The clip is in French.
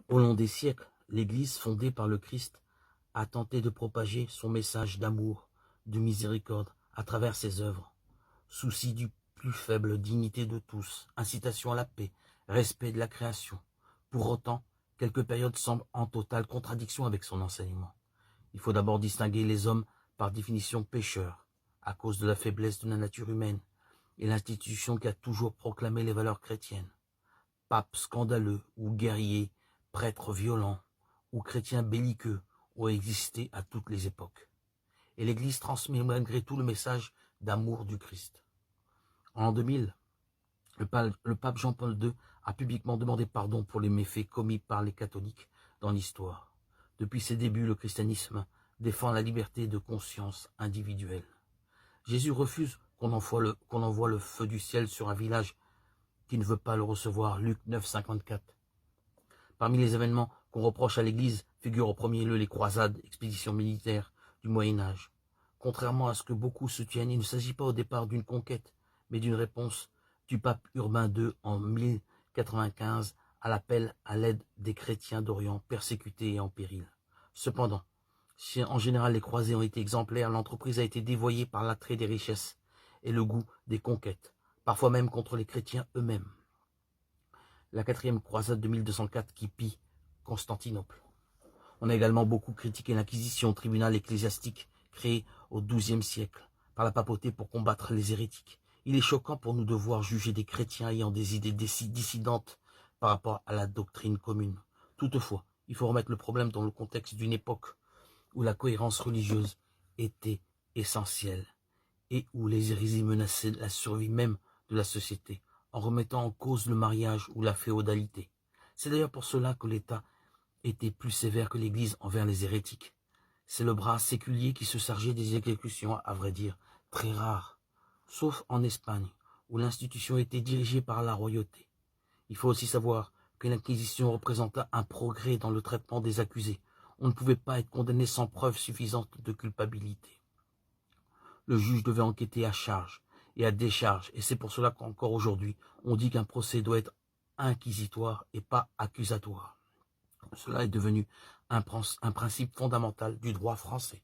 Au long des siècles, l'Église fondée par le Christ a tenté de propager son message d'amour, de miséricorde à travers ses œuvres. Souci du plus faible, dignité de tous, incitation à la paix, respect de la création. Pour autant, quelques périodes semblent en totale contradiction avec son enseignement. Il faut d'abord distinguer les hommes par définition pécheurs, à cause de la faiblesse de la nature humaine, et l'institution qui a toujours proclamé les valeurs chrétiennes. Papes scandaleux ou guerriers, prêtres violents ou chrétiens belliqueux ont existé à toutes les époques. Et l'Église transmet malgré tout le message d'amour du Christ. En l'an 2000, le pape Jean-Paul II a publiquement demandé pardon pour les méfaits commis par les catholiques dans l'histoire. Depuis ses débuts, le christianisme défend la liberté de conscience individuelle. Jésus refuse qu'on envoie le feu du ciel sur un village qui ne veut pas le recevoir. Luc 9, 54. Parmi les événements qu'on reproche à l'Église figurent au premier lieu les croisades, expéditions militaires du Moyen-Âge. Contrairement à ce que beaucoup soutiennent, il ne s'agit pas au départ d'une conquête, mais d'une réponse du pape Urbain II en 1095 à l'appel à l'aide des chrétiens d'Orient persécutés et en péril. Cependant, si en général les croisés ont été exemplaires, l'entreprise a été dévoyée par l'attrait des richesses et le goût des conquêtes, parfois même contre les chrétiens eux-mêmes. La 4e croisade de 1204 qui pille Constantinople. On a également beaucoup critiqué l'Inquisition, tribunal ecclésiastique créé au XIIe siècle par la papauté pour combattre les hérétiques. Il est choquant pour nous de voir juger des chrétiens ayant des idées dissidentes par rapport à la doctrine commune. Toutefois, il faut remettre le problème dans le contexte d'une époque où la cohérence religieuse était essentielle et où les hérésies menaçaient la survie même de la société, en remettant en cause le mariage ou la féodalité. C'est d'ailleurs pour cela que l'État était plus sévère que l'Église envers les hérétiques. C'est le bras séculier qui se chargeait des exécutions, à vrai dire, très rares, sauf en Espagne, où l'institution était dirigée par la royauté. Il faut aussi savoir que l'Inquisition représenta un progrès dans le traitement des accusés. On ne pouvait pas être condamné sans preuve suffisante de culpabilité. Le juge devait enquêter à charge et à décharge, et c'est pour cela qu'encore aujourd'hui, on dit qu'un procès doit être inquisitoire et pas accusatoire. Cela est devenu un principe fondamental du droit français.